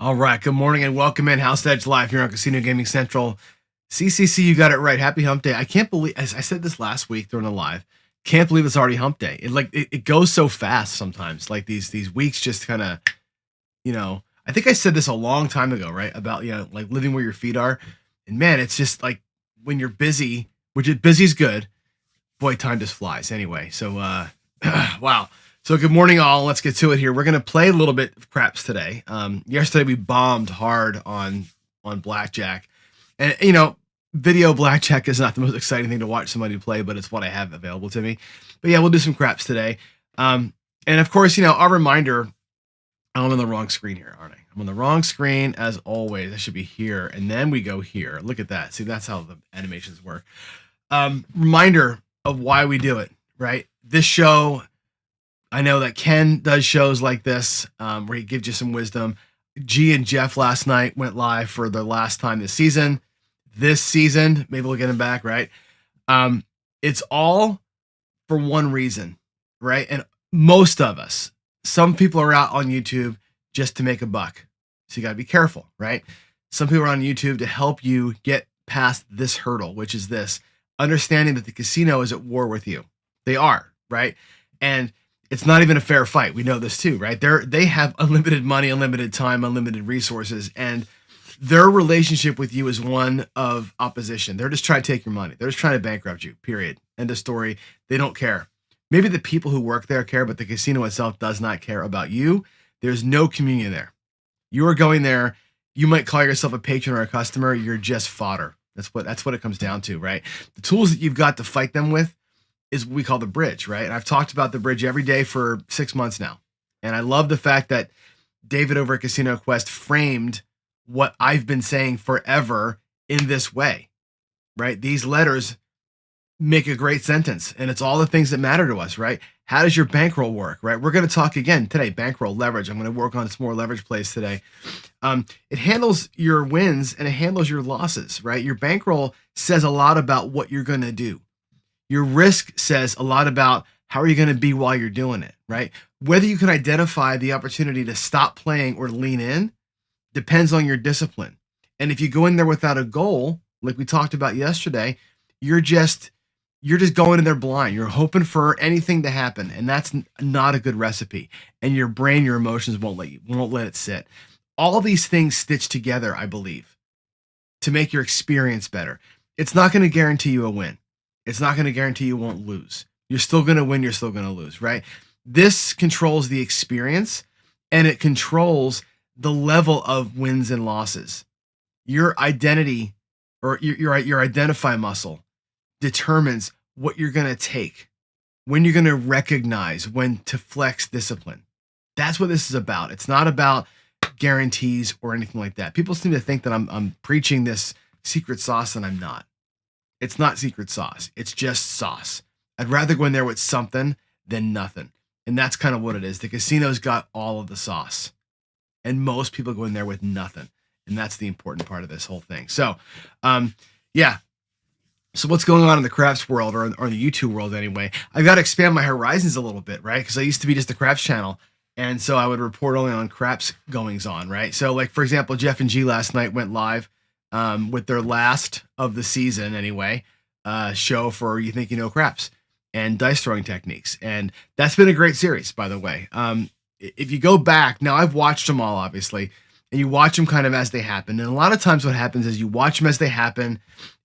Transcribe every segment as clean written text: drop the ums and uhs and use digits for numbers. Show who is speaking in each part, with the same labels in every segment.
Speaker 1: All right. Good morning and welcome in House Edge Live here on Casino Gaming Central. CCC, you got it right. Happy Hump Day. I can't believe, as I said this last week during the live, can't believe it's already Hump Day. It goes so fast sometimes. Like these weeks just kind of, I think I said this a long time ago, right? About like living where your feet are, and man, it's just like when you're busy, which is busy's good. Boy, time just flies. Anyway, so wow. So good morning, all. Let's get to it here. We're gonna play a little bit of craps today. Yesterday we bombed hard on blackjack, and video blackjack is not the most exciting thing to watch somebody play, but it's what I have available to me. But yeah, we'll do some craps today. And of course, our reminder. I'm on the wrong screen here, aren't I? I'm on the wrong screen as always. I should be here, and then we go here. Look at that. See, that's how the animations work. Reminder of why we do it, right? This show, I know that Ken does shows like this, where he gives you some wisdom. G and Jeff last night went live for the last time this season. This season, maybe we'll get him back, right? It's all for one reason, right? And most of us, some people are out on YouTube just to make a buck. So you got to be careful, right? Some people are on YouTube to help you get past this hurdle, which is this understanding that the casino is at war with you. They are, right? And it's not even a fair fight. We know this too, right? They have unlimited money, unlimited time, unlimited resources, and their relationship with you is one of opposition. They're just trying to take your money. They're just trying to bankrupt you, period. End of story. They don't care. Maybe the people who work there care, but the casino itself does not care about you. There's no communion there. You are going there. You might call yourself a patron or a customer. You're just fodder. That's what it comes down to, right? The tools that you've got to fight them with is what we call the bridge, right? And I've talked about the bridge every day for 6 months now. And I love the fact that David over at Casino Quest framed what I've been saying forever in this way, right? These letters make a great sentence, and it's all the things that matter to us, right? How does your bankroll work, right? We're going to talk again today, bankroll, leverage. I'm going to work on some more leverage plays today. It handles your wins and it handles your losses, right? Your bankroll says a lot about what you're going to do. Your risk says a lot about how are you going to be while you're doing it, right? Whether you can identify the opportunity to stop playing or lean in depends on your discipline. And if you go in there without a goal, like we talked about yesterday, you're just going in there blind. You're hoping for anything to happen, and that's not a good recipe. And your brain, your emotions won't let it sit. All these things stitched together, I believe, to make your experience better. It's not going to guarantee you a win. It's not going to guarantee you won't lose. You're still going to win. You're still going to lose, right? This controls the experience, and it controls the level of wins and losses. Your identity or your identify muscle determines what you're going to take, when you're going to recognize when to flex discipline. That's what this is about. It's not about guarantees or anything like that. People seem to think that I'm preaching this secret sauce, and I'm not. It's not secret sauce. It's just sauce. I'd rather go in there with something than nothing. And that's kind of what it is. The casino's got all of the sauce, and most people go in there with nothing. And that's the important part of this whole thing. So, yeah. So what's going on in the craps world or the YouTube world anyway? I've got to expand my horizons a little bit, right? Because I used to be just a craps channel. And so I would report only on craps goings on, right? So like, for example, Jeff and G last night went live with their last of the season anyway, show for You Think You Know Craps and dice throwing techniques. And that's been a great series, by the way. If you go back, now I've watched them all, obviously, and you watch them kind of as they happen. And a lot of times what happens is you watch them as they happen,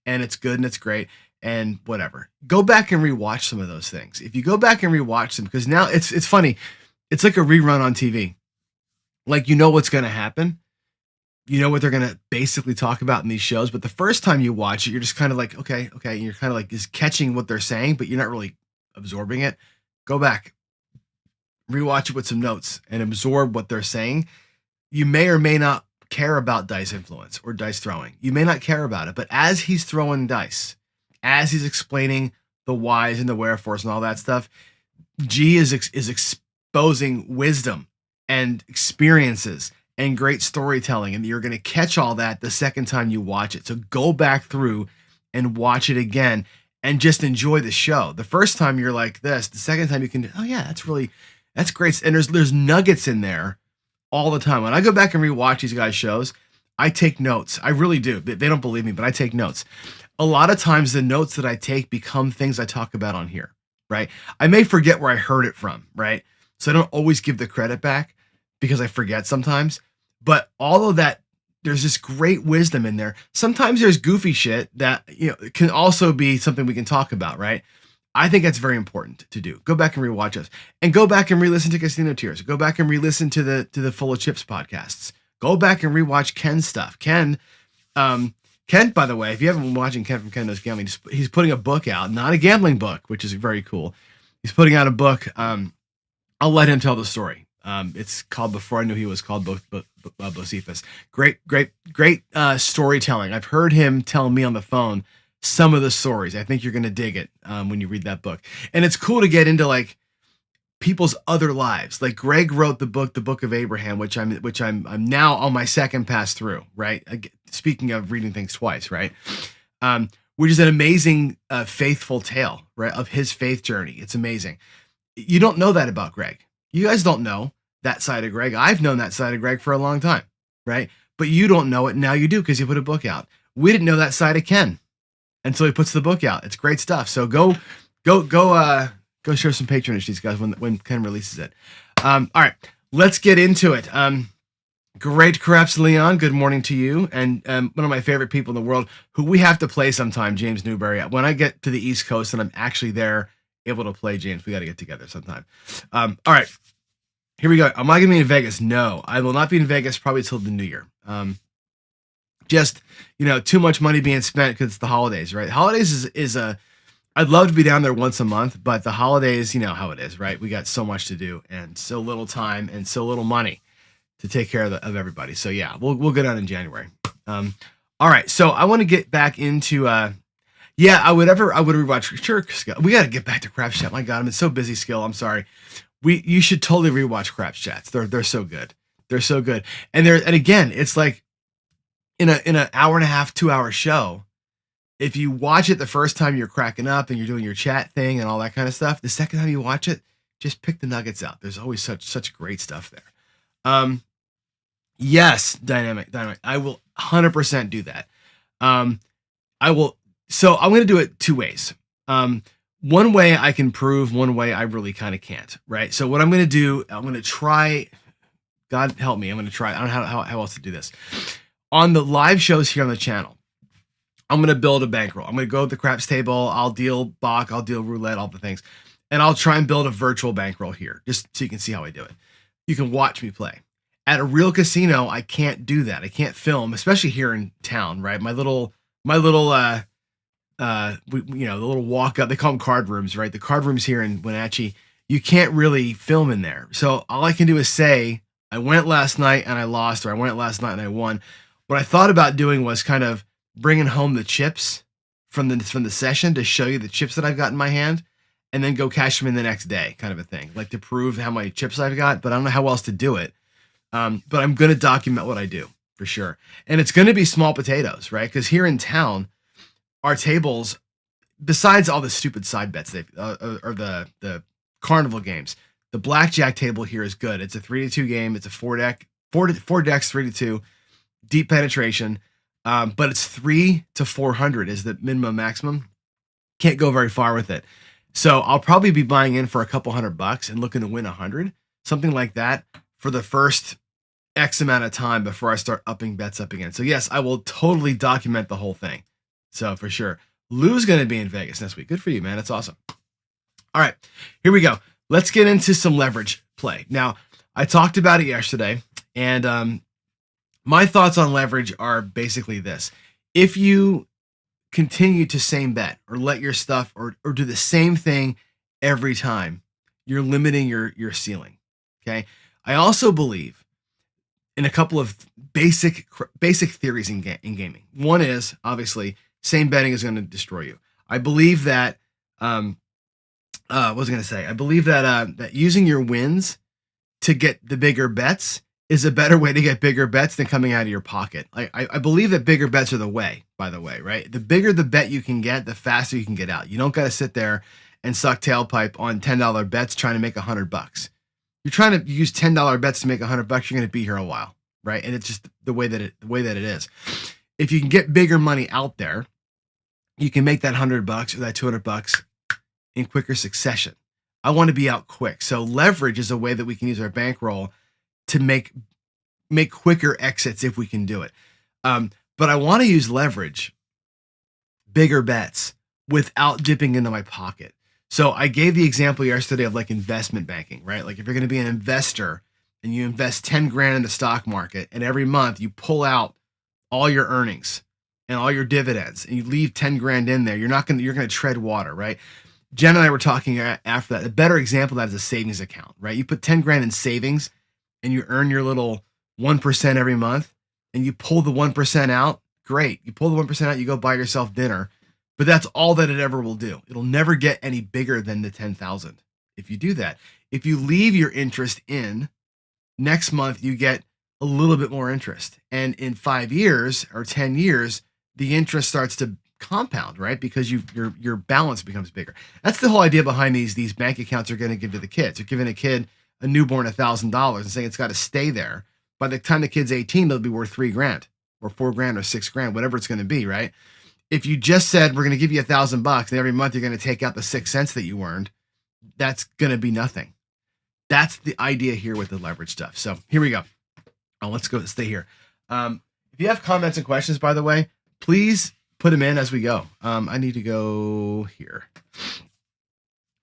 Speaker 1: and it's good and it's great and whatever. Go back and rewatch some of those things. If you go back and rewatch them, because now it's funny. It's like a rerun on TV. Like, you know what's going to happen. You know what they're going to basically talk about in these shows. But the first time you watch it, you're just kind of like, okay. And you're kind of like just catching what they're saying, but you're not really absorbing it. Go back, rewatch it with some notes and absorb what they're saying. You may or may not care about dice influence or dice throwing. You may not care about it, but as he's throwing dice, as he's explaining the whys and the wherefores and all that stuff, G is exposing wisdom and experiences and great storytelling, and you're going to catch all that the second time you watch it. So go back through and watch it again and just enjoy the show. The first time you're like this, the second time you can, oh yeah, that's great. And there's nuggets in there all the time. When I go back and rewatch these guys' shows, I take notes. I really do. They don't believe me, but I take notes. A lot of times the notes that I take become things I talk about on here, right? I may forget where I heard it from, right? So I don't always give the credit back because I forget sometimes. But all of that, there's this great wisdom in there. Sometimes there's goofy shit that, can also be something we can talk about, right? I think that's very important to do. Go back and rewatch us, and go back and re-listen to Casino Tears. Go back and re-listen to the Full of Chips podcasts. Go back and rewatch Ken's stuff. Ken, by the way, if you haven't been watching Ken from Ken Knows Gambling, he's putting a book out, not a gambling book, which is very cool. He's putting out a book. I'll let him tell the story. It's called Before I Knew He Was Called Bocephus. Great storytelling. I've heard him tell me on the phone some of the stories. I think you're going to dig it when you read that book. And it's cool to get into like people's other lives. Like Greg wrote the Book of Abraham, which I'm now on my second pass through, right? Speaking of reading things twice, right? Which is an amazing faithful tale, right? Of his faith journey. It's amazing. You don't know that about Greg. You guys don't know that side of Greg. I've known that side of Greg for a long time, right? But you don't know it. Now you do because you put a book out. We didn't know that side of Ken until he puts the book out. It's great stuff. So go show some patronage to these guys when Ken releases it. All right, let's get into it. Great Craps Leon, good morning to you. And one of my favorite people in the world who we have to play sometime, James Newberry. When I get to the East Coast and I'm actually there able to play James, we got to get together sometime. All right, here we go. Am I going to be in Vegas? No, I will not be in Vegas probably till the new year. Just, too much money being spent because it's the holidays, right? Holidays is I'd love to be down there once a month, but the holidays, you know how it is, right? We got so much to do and so little time and so little money to take care of everybody. So yeah, we'll go down in January. All right. So I want to get back into, I would rewatch. Sure. We got to get back to Craps Chat. My God, I'm so busy, Skill. I'm sorry. You should totally rewatch Craps Chats. They're so good. They're so good. And again, it's like in an hour and a half, 2 hour show. If you watch it the first time, you're cracking up and you're doing your chat thing and all that kind of stuff. The second time you watch it, just pick the nuggets out. There's always such great stuff there. Yes, dynamic. I will 100% do that. I will. So I'm going to do it two ways. One way I can prove, one way I really kind of can't, right? So what I'm going to do, I'm going to try, God help me. I'm going to try. I don't know how else to do this. On the live shows here on the channel, I'm going to build a bankroll. I'm going to go to the craps table. I'll deal Bach. I'll deal roulette, all the things. And I'll try and build a virtual bankroll here just so you can see how I do it. You can watch me play. At a real casino, I can't do that. I can't film, especially here in town, right? My little the little walk up, they call them card rooms, right? The card rooms here in Wenatchee, you can't really film in there. So all I can do is say, I went last night and I lost, or I went last night and I won. What I thought about doing was kind of bringing home the chips from the session to show you the chips that I've got in my hand and then go cash them in the next day, kind of a thing, like to prove how many chips I've got, but I don't know how else to do it. But I'm going to document what I do for sure. And it's going to be small potatoes, right? Because here in town, our tables, besides all the stupid side bets, or the carnival games, the blackjack table here is good. It's a 3-2 game. It's a four decks, 3-2, deep penetration. But it's 3 to 400 is the minimum maximum. Can't go very far with it. So I'll probably be buying in for a couple $100 and looking to win 100, something like that for the first X amount of time before I start upping bets up again. So yes, I will totally document the whole thing. So for sure. Lou's going to be in Vegas next week. Good for you, man. That's awesome. All right, here we go. Let's get into some leverage play. Now, I talked about it yesterday, and my thoughts on leverage are basically this. If you continue to same bet or let your stuff or do the same thing every time, you're limiting your ceiling. Okay. I also believe in a couple of basic theories in gaming. One is obviously same betting is going to destroy you. I believe that, what was I going to say? I believe that, that using your wins to get the bigger bets is a better way to get bigger bets than coming out of your pocket. I believe that bigger bets are the way, by the way, right? The bigger the bet you can get, the faster you can get out. You don't got to sit there and suck tailpipe on $10 bets trying to make $100. you're trying to use $10 bets to make $100, you're going to be here a while, right? And it's just the way that it is. If you can get bigger money out there, you can make that $100 or that $200 in quicker succession. I want to be out quick. So leverage is a way that we can use our bankroll to make quicker exits if we can do it. But I want to use leverage, bigger bets, without dipping into my pocket. So I gave the example yesterday of like investment banking, right? Like if you're going to be an investor and you invest 10 grand in the stock market, and every month you pull out all your earnings and all your dividends and you leave 10 grand in there, you're going to tread water, right? Jen and I were talking after that. A better example of that is a savings account, right? You put 10 grand in savings and you earn your little 1% every month, and you pull the 1% out. Great. You pull the 1% out, you go buy yourself dinner, but that's all that it ever will do. It'll never get any bigger than the 10,000 if you do that. If you leave your interest in, next month you get a little bit more interest. And in 5 years or 10 years, the interest starts to compound, right? Because your balance becomes bigger. That's the whole idea behind these bank accounts you're going to give to the kids. You're giving a kid, a newborn, $1,000 and saying it's got to stay there. By the time the kid's 18, they'll be worth $3 grand or $4 grand or $6 grand, whatever it's going to be, right? If you just said we're going to give you $1,000 and every month you're going to take out the 6 cents that you earned, that's going to be nothing. That's the idea here with the leverage stuff. So here we go. Let's go stay here. If you have comments and questions, by the way, please put them in as we go. I need to go here.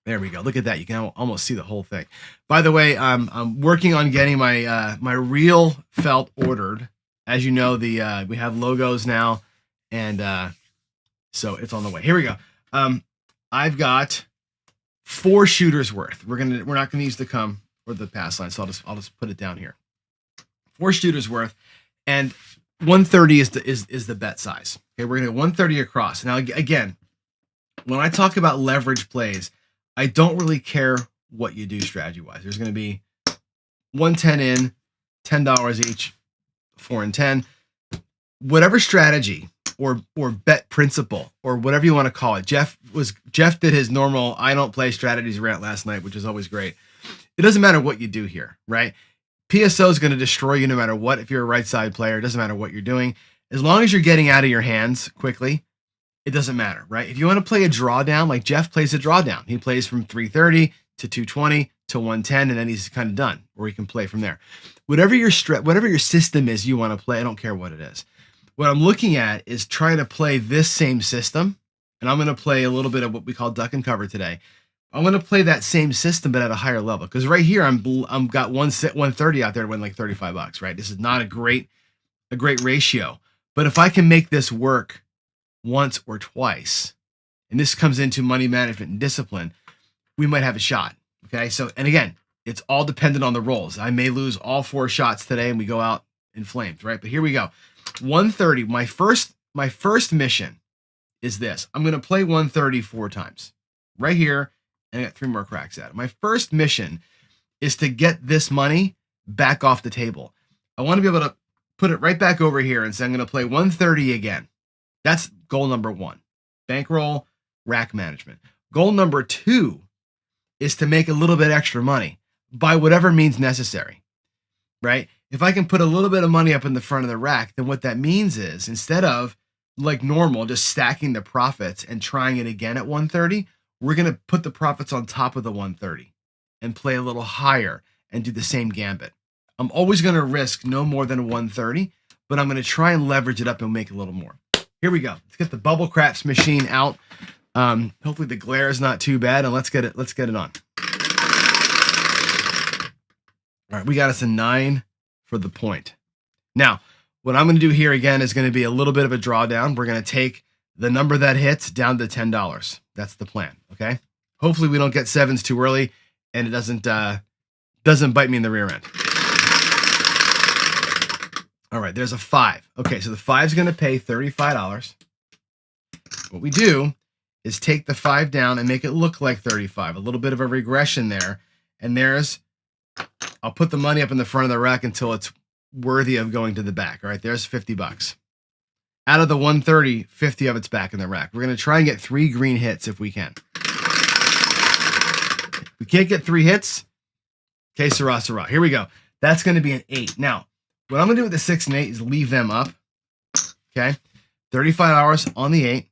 Speaker 1: There we go. Look at that. You can almost see the whole thing. By the way, I'm working on getting my my reel felt ordered. As you know, we have logos now, and so it's on the way. Here we go. I've got 4 shooters worth. We're not gonna use the come or the pass line, so I'll just put it down here. 4 shooters worth, and 130 is the bet size. Okay, we're gonna 130 across. Now again, when I talk about leverage plays, I don't really care what you do strategy-wise. There's going to be 110 in, $10 each, 4 and 10. Whatever strategy or bet principle or whatever you want to call it. Jeff did his normal I don't play strategies rant last night, which is always great. It doesn't matter what you do here, right? PSO is going to destroy you no matter what. If you're a right side player, it doesn't matter what you're doing. As long as you're getting out of your hands quickly, it doesn't matter, right? If you want to play a drawdown, like Jeff plays a drawdown, he plays from 330 to 220 to 110, and then he's kind of done, or he can play from there. Whatever your system is you want to play, I don't care what it is. What I'm looking at is trying to play this same system, and I'm going to play a little bit of what we call duck and cover today. I'm going to play that same system, but at a higher level, because right here I'm got 130 out there to win like $35, right? This is not a great ratio, but if I can make this work once or twice, and this comes into money management and discipline, we might have a shot. Okay. So, and again, it's all dependent on the rolls. I may lose all 4 shots today and we go out in flames, right? But here we go. 130. My first mission is this. I'm going to play 130 4 times right here, and I got 3 more cracks at it. My first mission is to get this money back off the table. I want to be able to put it right back over here and say, I'm going to play 130 again. That's goal number 1, bankroll, rack management. Goal number 2 is to make a little bit extra money by whatever means necessary, right? If I can put a little bit of money up in the front of the rack, then what that means is instead of like normal, just stacking the profits and trying it again at 130, we're going to put the profits on top of the 130 and play a little higher and do the same gambit. I'm always going to risk no more than 130, but I'm going to try and leverage it up and make a little more. Here we go. Let's get the bubble craps machine out. Hopefully the glare is not too bad, and let's get it on. All right, we got us a 9 for the point. Now, what I'm going to do here again is going to be a little bit of a drawdown. We're going to take the number that hits down to $10. That's the plan. Okay. Hopefully we don't get 7s too early, and it doesn't bite me in the rear end. All right, there's a 5. Okay, so the 5 is going to pay $35. What we do is take the 5 down and make it look like 35. A little bit of a regression there. And I'll put the money up in the front of the rack until it's worthy of going to the back. All right, there's $50. Out of the 130, 50 of it's back in the rack. We're going to try and get 3 green hits if we can. If we can't get 3 hits, Okay, Sarah. Here we go. That's going to be an 8. Now, what I'm going to do with the 6 and 8 is leave them up. Okay, $35 on the 8.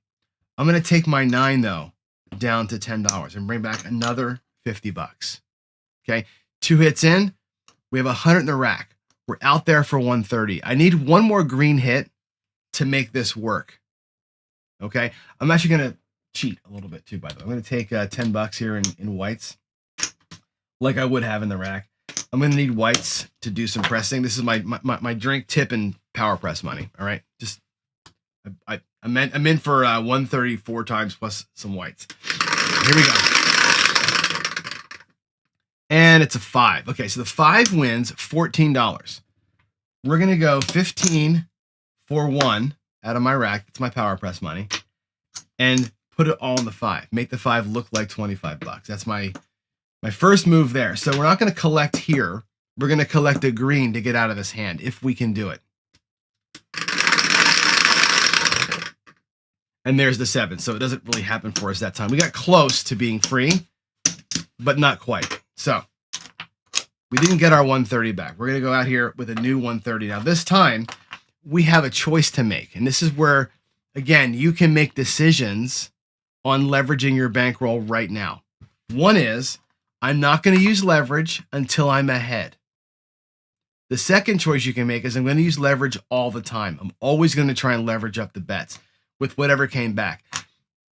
Speaker 1: I'm going to take my 9, though, down to $10 and bring back another $50. Okay, 2 hits in. We have 100 in the rack. We're out there for 130. I need one more green hit to make this work. Okay, I'm actually going to cheat a little bit too, by the way. I'm going to take $10 here in whites, like I would have in the rack. I'm going to need whites to do some pressing. This is my drink tip and power press money. All right, just I'm in for 134 times plus some whites. Here we go. And it's a 5. Okay, so the 5 wins $14. We're going to go 15 for 1 out of my rack. It's my power press money. And put it all in the 5. Make the 5 look like $25. That's my first move there. So we're not going to collect here. We're going to collect a green to get out of this hand, if we can do it. And there's the 7. So it doesn't really happen for us that time. We got close to being free, but not quite. So we didn't get our 130 back. We're going to go out here with a new 130. Now this time we have a choice to make. And this is where, again, you can make decisions on leveraging your bankroll right now. One is, I'm not going to use leverage until I'm ahead. The second choice you can make is I'm going to use leverage all the time. I'm always going to try and leverage up the bets with whatever came back.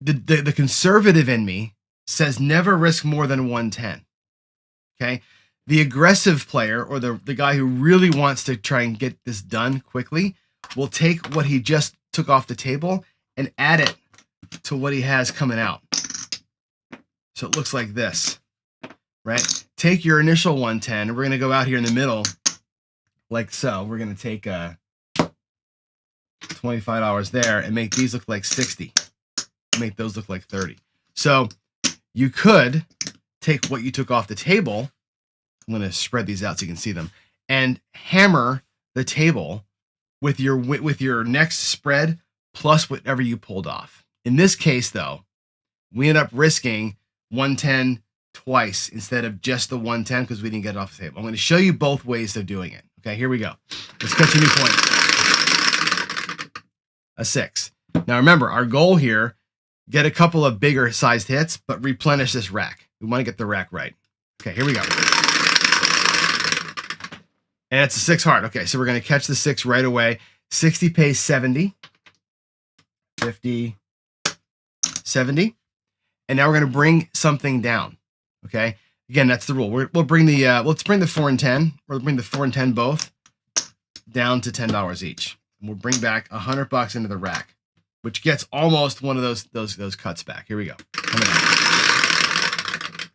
Speaker 1: The conservative in me says never risk more than 110. Okay. The aggressive player, or the guy who really wants to try and get this done quickly, will take what he just took off the table and add it to what he has coming out. So it looks like this, right? Take your initial 110, and we're going to go out here in the middle like so. We're going to take $25 there and make these look like 60. Make those look like 30. So you could take what you took off the table. I'm going to spread these out so you can see them, and hammer the table with your next spread plus whatever you pulled off. In this case, though, we end up risking 110 twice instead of just the 110 because we didn't get it off the table. I'm going to show you both ways of doing it. Okay, here we go. Let's catch a new point. A 6. Now remember, our goal here, get a couple of bigger sized hits, but replenish this rack. We want to get the rack right. Okay, here we go. And it's a 6 heart. Okay, so we're going to catch the 6 right away. 60 pays 70. 50, 70. And now we're going to bring something down. Okay, again, that's the rule. We'll bring the let's bring the 4 and 10. We'll bring the 4 and 10 both down to $10 each. And we'll bring back $100 into the rack, which gets almost one of those cuts back. Here we go. Coming out.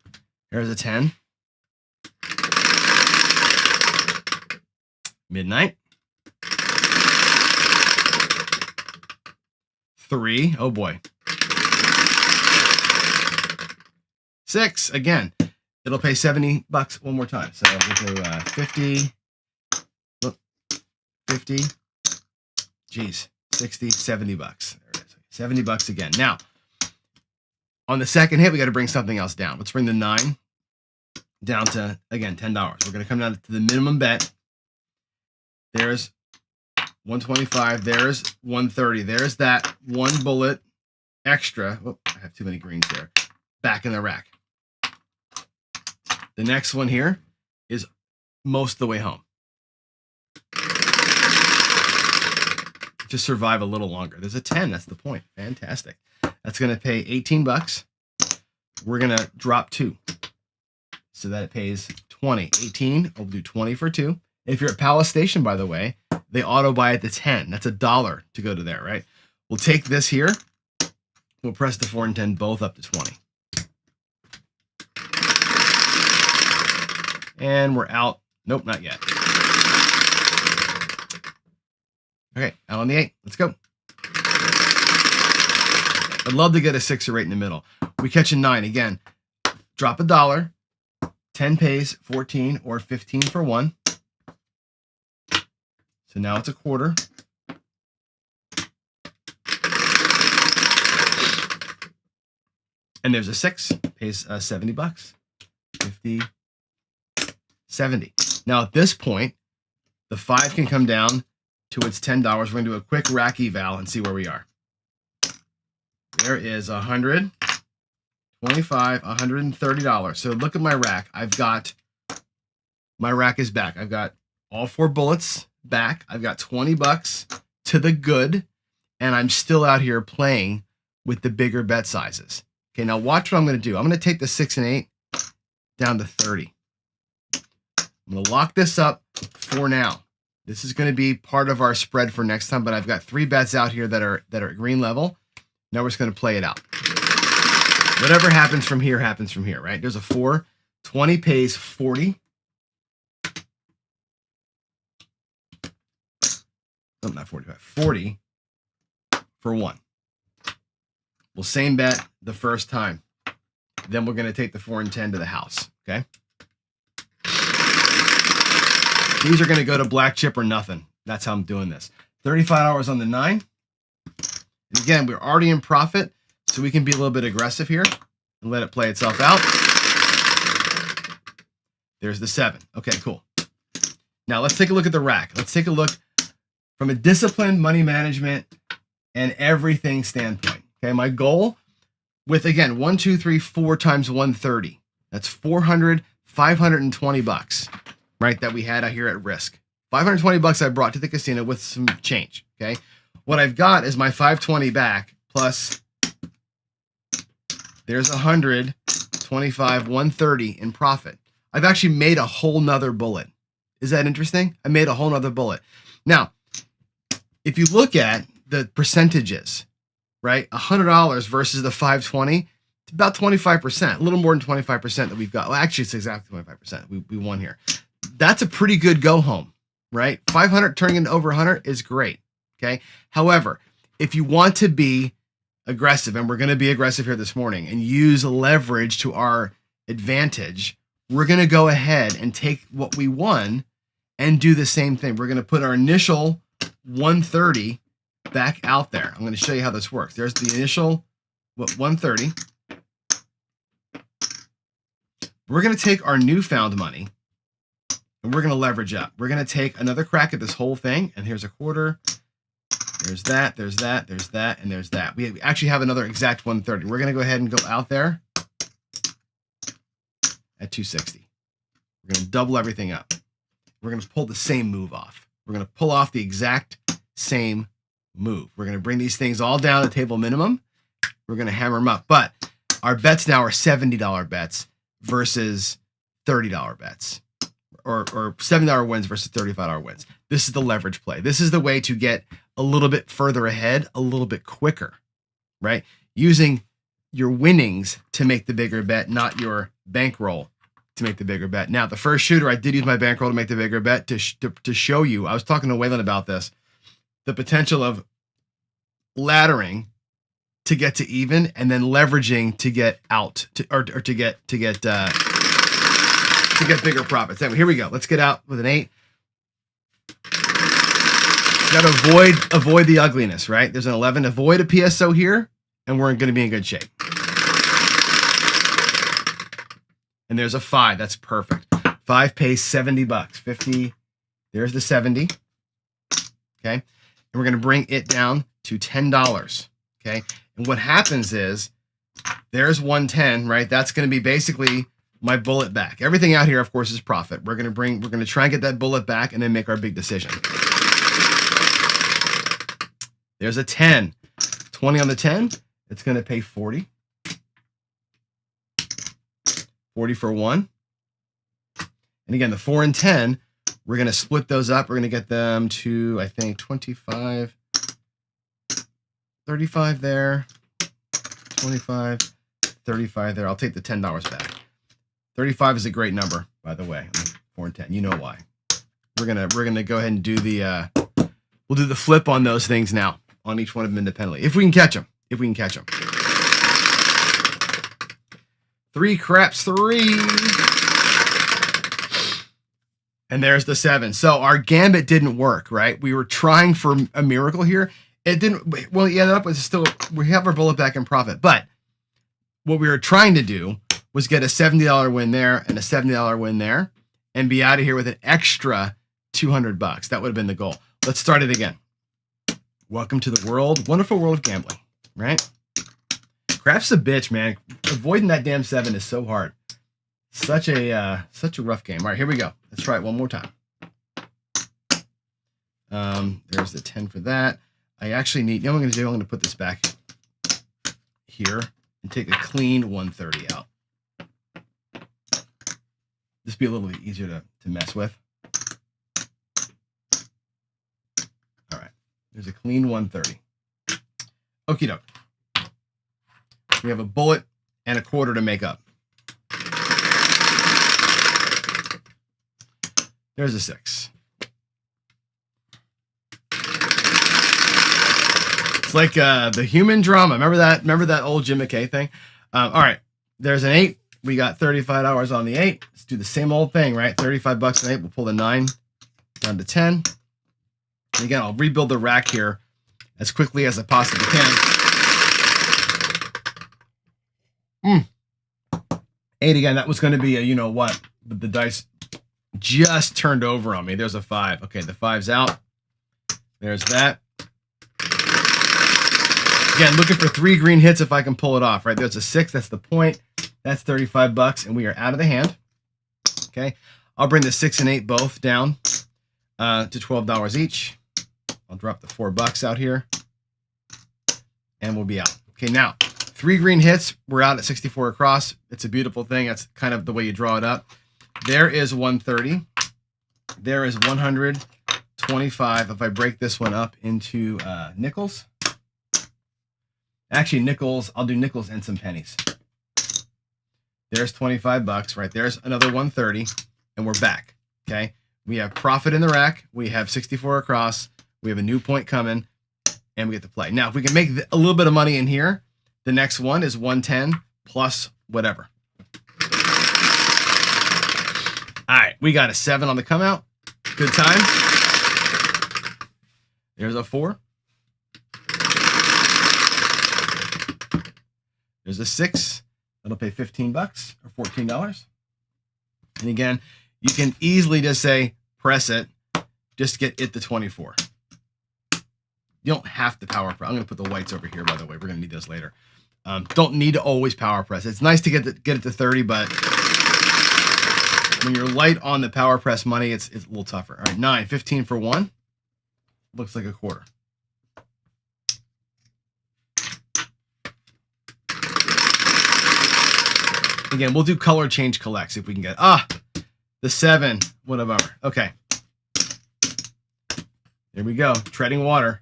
Speaker 1: Here's a 10. Midnight. 3. Oh boy. 6. Again, it'll pay $70 one more time. So we'll do 50. Look, 50. Geez, 60, $70. There it is. $70 again. Now, on the second hit, we got to bring something else down. Let's bring the 9 down to, again, $10. We're going to come down to the minimum bet. There's 125. There's 130. There's that one bullet extra. Oh, I have too many greens there. Back in the rack. The next one here is most of the way home. Just survive a little longer. There's a 10. That's the point. Fantastic. That's going to pay $18. We're going to drop 2 so that it pays 20. 18. We'll do 20 for 2. If you're at Palace Station, by the way, they auto buy at the 10. That's $1 to go to there, right? We'll take this here. We'll press the 4 and 10 both up to 20. And we're out. Nope, not yet. Okay, out on the 8. Let's go. I'd love to get a 6 or 8 in the middle. We catch a 9 again. Drop $1. 10 pays 14 or 15 for 1. So now it's a quarter. And there's a 6, pays $70. 50, 70. Now at this point, the 5 can come down to its $10. We're going to do a quick rack eval and see where we are. There is $125, $130. So look at my rack. My rack is back. I've got all 4 bullets back. I've got $20 to the good, and I'm still out here playing with the bigger bet sizes. Okay, now watch what I'm going to do. I'm going to take the 6 and 8 down to 30. I'm going to lock this up for now. This is going to be part of our spread for next time, but I've got 3 bets out here that are at green level. Now we're just going to play it out. Whatever happens from here, right? There's a 4. 20 pays 40. Oh, not 45. 40 for 1. We'll same bet the first time. Then we're going to take the 4 and 10 to the house, okay? These are going to go to black chip or nothing. That's how I'm doing this. $35 on the 9. And again, we're already in profit, so we can be a little bit aggressive here and let it play itself out. There's the 7. Okay, cool. Now let's take a look at the rack. Let's take a look from a disciplined money management and everything standpoint. Okay, my goal with, again, 1, 2, 3, 4 times 130. That's 400, $520, right? That we had out here at risk. $520 I brought to the casino with some change. Okay, what I've got is my 520 back plus there's 125, 130 in profit. I've actually made a whole nother bullet. Is that interesting? I made a whole nother bullet. Now, if you look at the percentages, right? $100 versus the 520, it's about 25%, a little more than 25% that we've got. Well, actually, it's exactly 25%. We won here. That's a pretty good go home, right? 500 turning into over 100 is great, okay? However, if you want to be aggressive, and we're going to be aggressive here this morning, and use leverage to our advantage, we're going to go ahead and take what we won and do the same thing. We're going to put our initial 130 back out there. I'm going to show you how this works. There's the initial 130. We're going to take our newfound money and we're going to leverage up. We're going to take another crack at this whole thing. And here's a quarter. There's that, there's that, there's that, and there's that. We actually have another exact 130. We're going to go ahead and go out there at 260. We're going to double everything up. We're going to pull the same move off. We're going to pull off the exact same move. We're going to bring these things all down to table minimum. We're going to hammer them up. But our bets now are $70 bets versus $30 bets. Or $70 wins versus $35 wins. This is the leverage play. This is the way to get a little bit further ahead, a little bit quicker, right? Using your winnings to make the bigger bet, not your bankroll to make the bigger bet. Now, the first shooter, I did use my bankroll to make the bigger bet to show you. I was talking to Waylon about this, the potential of laddering to get to even, and then leveraging to get out to get bigger profits. Anyway, here we go. Let's get out with an 8. Got to avoid the ugliness, right? There's an 11. Avoid a PSO here, and we're going to be in good shape. And there's a 5. That's perfect. 5 pays $70. 50. There's the 70. Okay. And we're going to bring it down to $10. Okay. And what happens is there's 110, right? That's going to be basically my bullet back. Everything out here, of course, is profit. We're going to try and get that bullet back and then make our big decision. There's a 10. 20 on the 10. It's going to pay 40. 40 for 1. And again, the 4 and 10, we're going to split those up. We're going to get them to, I think, 25, 35 there, 25, 35 there. I'll take the $10 back. 35 is a great number, by the way. 4 and 10. You know why. We're gonna go ahead and do the we'll do the flip on those things now, on each one of them independently. If we can catch them. 3 craps 3. And there's the 7. So our gambit didn't work, right? We were trying for a miracle here. It didn't. Well, you ended up with still, we have our bullet back in profit. But what we were trying to do was get a $70 win there and a $70 win there. and be out of here with an extra 200 bucks. That would have been the goal. Let's start it again. Welcome to the wonderful world of gambling, right? Craft's a bitch, man. Avoiding that damn 7 is so hard. Such a rough game. All right, here we go. Let's try it one more time. There's the 10 for that. I actually need, you know what I'm going to do? I'm going to put this back here and take a clean 130 out. This be a little bit easier to mess with. All right, there's a clean 130. Okie doke. We have a bullet and a quarter to make up. There's a 6. It's like the human drama. Remember that old Jim McKay thing? All right, there's an 8. We got $35 on the 8. Let's do the same old thing, right? 35 bucks on 8. We'll pull the 9 down to 10. And again, I'll rebuild the rack here as quickly as I possibly can. 8 again. That was going to be a you know what, but the dice just turned over on me. There's a 5. Okay, the 5's out. There's that. Again, looking for 3 green hits if I can pull it off. Right, there's a 6. That's the point. That's 35 bucks, and we are out of the hand. Okay, I'll bring the 6 and 8 both down to $12 each. I'll drop the $4 out here, and we'll be out. Okay, now 3 green hits. We're out at 64 across. It's a beautiful thing. That's kind of the way you draw it up. There is 130. There is 125. If I break this one up into nickels. Actually, nickels. I'll do nickels and some pennies. There's 25 bucks. Right there's another 130, and we're back. Okay, we have profit in the rack. We have 64 across. We have a new point coming, and we get to play. Now, if we can make a little bit of money in here, the next one is 110 plus whatever. All right, we got a 7 on the come out. Good time. There's a 4. There's a 6. That'll pay 15 bucks or $14. And again, you can easily just say, press it, just get it to 24. You don't have to power press. I'm going to put the whites over here, by the way. We're going to need those later. Don't need to always power press. It's nice to get it to 30, but when you're light on the power press money, it's a little tougher. All right, 9, 15 for 1. Looks like a quarter. Again, we'll do color change collects if we can get the 7. What a bummer. Okay. There we go. Treading water.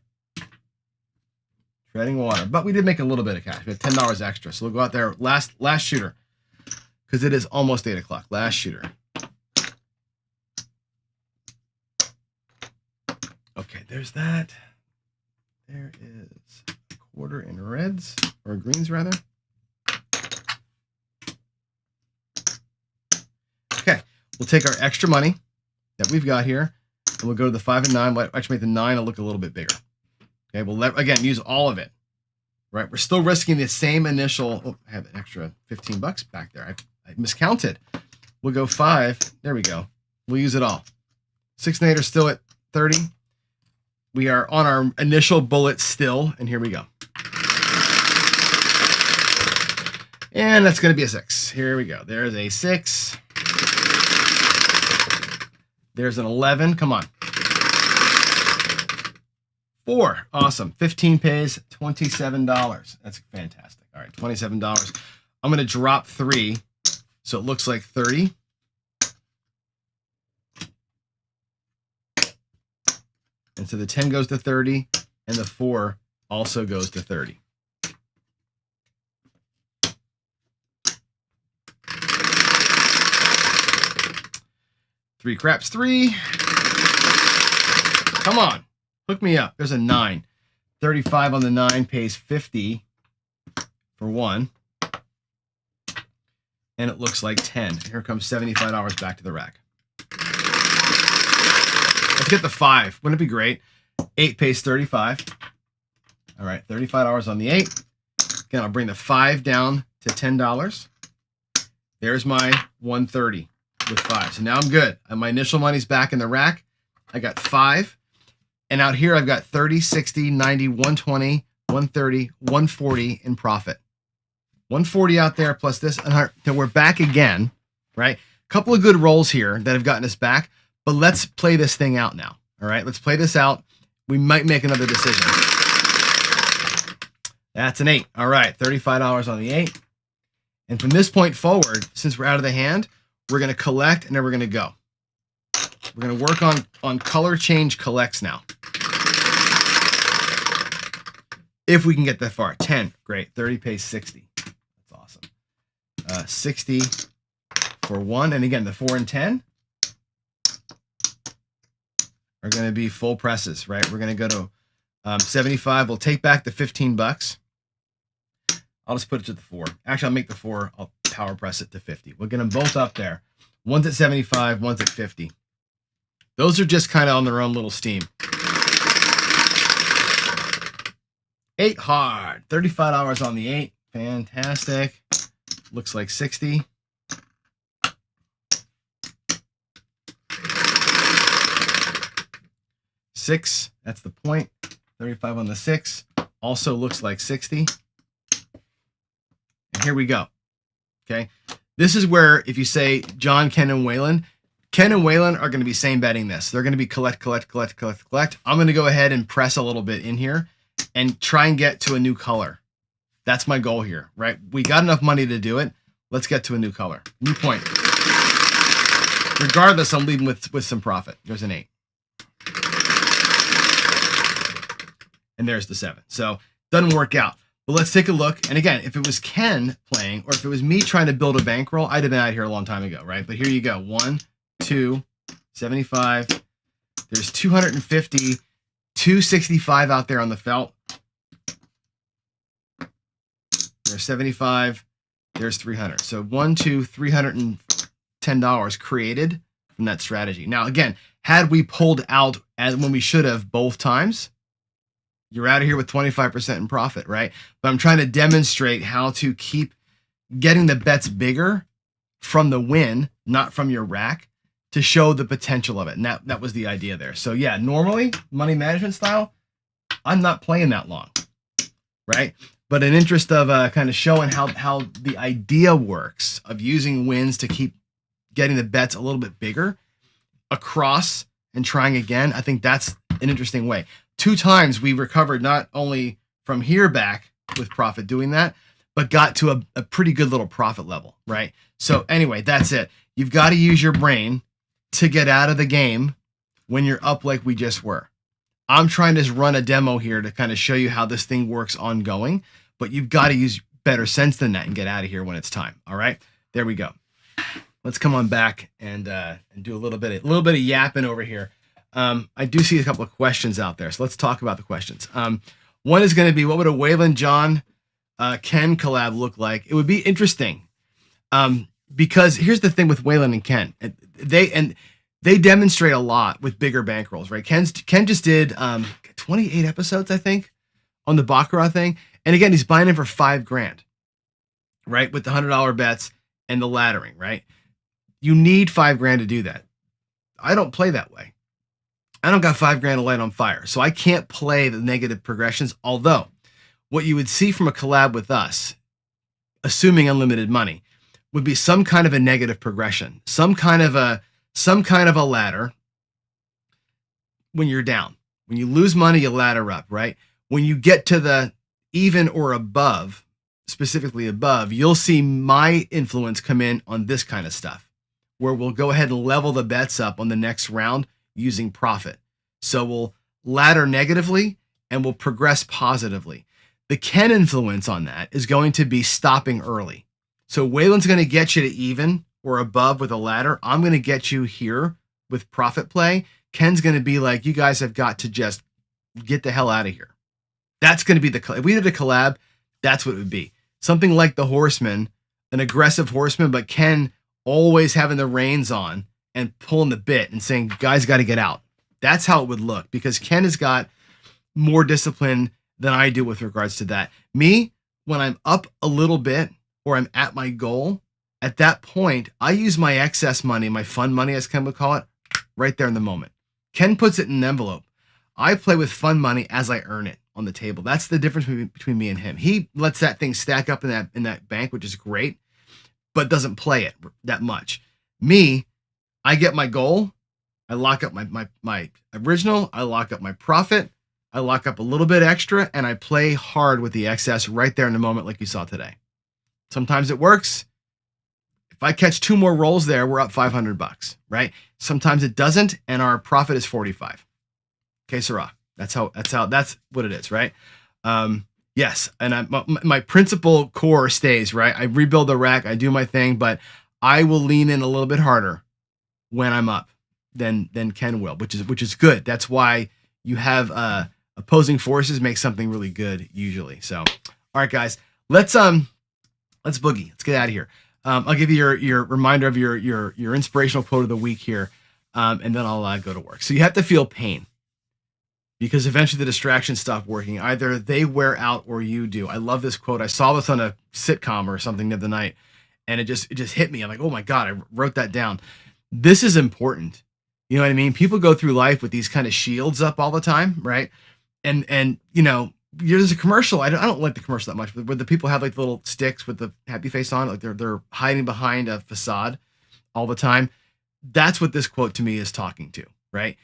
Speaker 1: Treading water. But we did make a little bit of cash. We had $10 extra. So we'll go out there. Last shooter. Because it is almost 8 o'clock. Last shooter. Okay, there's that. There is a quarter in reds. Or greens, rather. Okay, we'll take our extra money that we've got here, and we'll go to the 5 and 9. We'll actually make the 9 look a little bit bigger. Okay, we'll again use all of it. Right, we're still risking the same initial. Oh, I have an extra 15 bucks back there. I miscounted. We'll go 5. There we go. We'll use it all. 6 and 8 are still at 30. We are on our initial bullet still, and here we go. And that's going to be a 6. Here we go. There's a 6. There's an 11. Come on. 4. Awesome. 15 pays $27. That's fantastic. All right, $27. I'm going to drop 3, so it looks like 30. And so the 10 goes to 30, and the 4 also goes to 30. Three craps, 3. Come on. Hook me up. There's a 9. 35 on the 9 pays 50 for 1. And it looks like 10. Here comes $75 back to the rack. Let's get the 5. Wouldn't it be great? 8 pays 35. All right, $35 on the 8. Again, I'll bring the 5 down to $10. There's my 130. with 5. So now I'm good. My initial money's back in the rack. I got 5. And out here, I've got 30, 60, 90, 120, 130, 140 in profit. 140 out there plus this. So we're back again, right? Couple of good rolls here that have gotten us back, but let's play this thing out now. All right, let's play this out. We might make another decision. That's an 8. All right, $35 on the 8. And from this point forward, since we're out of the hand, we're going to collect and then we're going to go. We're going to work on color change collects now. If we can get that far. 10, great. 30 pays 60. That's awesome. 60 for 1. And again, the 4 and 10 are going to be full presses, right? We're going to go to 75. We'll take back the 15 bucks. I'll just put it to the 4. Actually, I'll make the 4. I'll power press it to 50. We'll get them both up there. One's at 75, one's at 50. Those are just kind of on their own little steam. 8 hard. $35 on the 8. Fantastic. Looks like 60. Six. That's the point. 35 on the 6. Also looks like 60. And here we go. Okay. This is where if you say John, Ken, and Waylon are going to be same betting this. They're going to be collect. I'm going to go ahead and press a little bit in here and try and get to a new color. That's my goal here, right? We got enough money to do it. Let's get to a new color. New point. Regardless, I'm leading with some profit. There's an 8. And there's the 7. So doesn't work out. But let's take a look. And again, if it was Ken playing or if it was me trying to build a bankroll, I'd have been out here a long time ago, right? But here you go. 1, 2, 75. There's 250, 265 out there on the felt. There's 75. There's 300. So $310 created from that strategy. Now, again, had we pulled out as when we should have both times, you're out of here with 25% in profit, right? But I'm trying to demonstrate how to keep getting the bets bigger from the win, not from your rack, to show the potential of it. And that was the idea there. So yeah, normally money management style, I'm not playing that long, right? But in interest of kind of showing how the idea works of using wins to keep getting the bets a little bit bigger across and trying again, I think that's an interesting way. 2 times we recovered not only from here back with profit doing that, but got to a pretty good little profit level, right? So anyway, that's it. You've got to use your brain to get out of the game when you're up like we just were. I'm trying to run a demo here to kind of show you how this thing works ongoing, but you've got to use better sense than that and get out of here when it's time. All right, there we go. Let's come on back and do a little bit of yapping over here. I do see a couple of questions out there, so let's talk about the questions. One is going to be, what would a Waylon, John, Ken collab look like? It would be interesting because here's the thing with Waylon and Ken. They demonstrate a lot with bigger bankrolls, right? Ken just did 28 episodes, I think, on the Baccarat thing. And again, he's buying in for $5,000, right? With the $100 bets and the laddering, right? You need $5,000 to do that. I don't play that way. I don't got $5,000 to light on fire. So I can't play the negative progressions. Although what you would see from a collab with us, assuming unlimited money, would be some kind of a negative progression, some kind of a ladder when you're down. When you lose money, you ladder up, right? When you get to the even or above, specifically above, you'll see my influence come in on this kind of stuff, where we'll go ahead and level the bets up on the next round using profit. So we'll ladder negatively and we'll progress positively. The Ken influence on that is going to be stopping early. So Waylon's going to get you to even or above with a ladder. I'm going to get you here with profit play. Ken's going to be like, you guys have got to just get the hell out of here. That's going to be if we did a collab, that's what it would be. Something like the Horseman, an aggressive horseman, but Ken always having the reins on and pulling the bit and saying, guys got to get out. That's how it would look, because Ken has got more discipline than I do with regards to that. Me, when I'm up a little bit or I'm at my goal, At that point, I use my excess money, my fun money, as Ken would call it, right there in the moment. Ken puts it in an envelope. I play with fun money as I earn it on the table. That's the difference between me and him. He lets that thing stack up in that bank, which is great, but doesn't play it that much. Me, I get my goal. I lock up my original. I lock up my profit. I lock up a little bit extra, and I play hard with the excess right there in the moment, like you saw today. Sometimes it works. If I catch 2 more rolls there, we're up $500, right? Sometimes it doesn't, and our profit is 45. Okay, Sarah. That's what it is, right? Yes, and my principal core stays, right? I rebuild the rack, I do my thing, but I will lean in a little bit harder when I'm up than Ken will, which is good. That's why you have opposing forces make something really good usually. So, all right, guys, let's boogie. Let's get out of here. I'll give you your reminder of your inspirational quote of the week here, and then I'll go to work. So you have to feel pain, because eventually the distractions stop working. Either they wear out or you do. I love this quote. I saw this on a sitcom or something the other night, and it just hit me. I'm like, oh my God, I wrote that down. This is important. You know what I mean? People go through life with these kind of shields up all the time, right? And you know, there's a commercial. I don't like the commercial that much, but where the people have like the little sticks with the happy face on, like they're hiding behind a facade all the time. That's what this quote to me is talking to, right?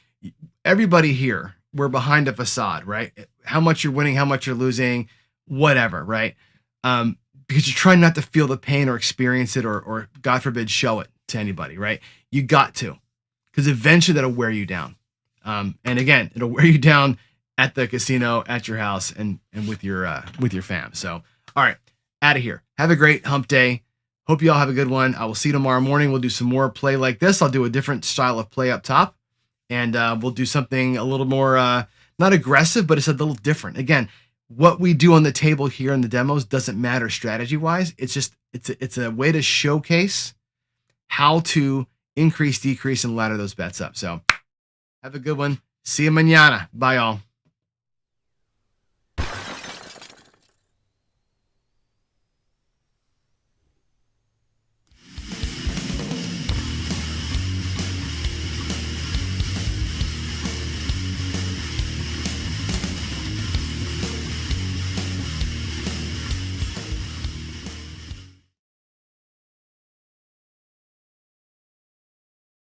Speaker 1: Everybody here, we're behind a facade, right? How much you're winning, how much you're losing, whatever, right? Because you're trying not to feel the pain or experience it or God forbid, show it to anybody, right? You got to, because eventually that'll wear you down. And again, it'll wear you down at the casino, at your house, and with your fam. So, all right, out of here. Have a great hump day. Hope you all have a good one. I will see you tomorrow morning. We'll do some more play like this. I'll do a different style of play up top. And we'll do something a little more, not aggressive, but it's a little different. Again, what we do on the table here in the demos doesn't matter strategy-wise. It's just, it's a way to showcase how to increase, decrease, and ladder those bets up. So have a good one. See you mañana. Bye, y'all.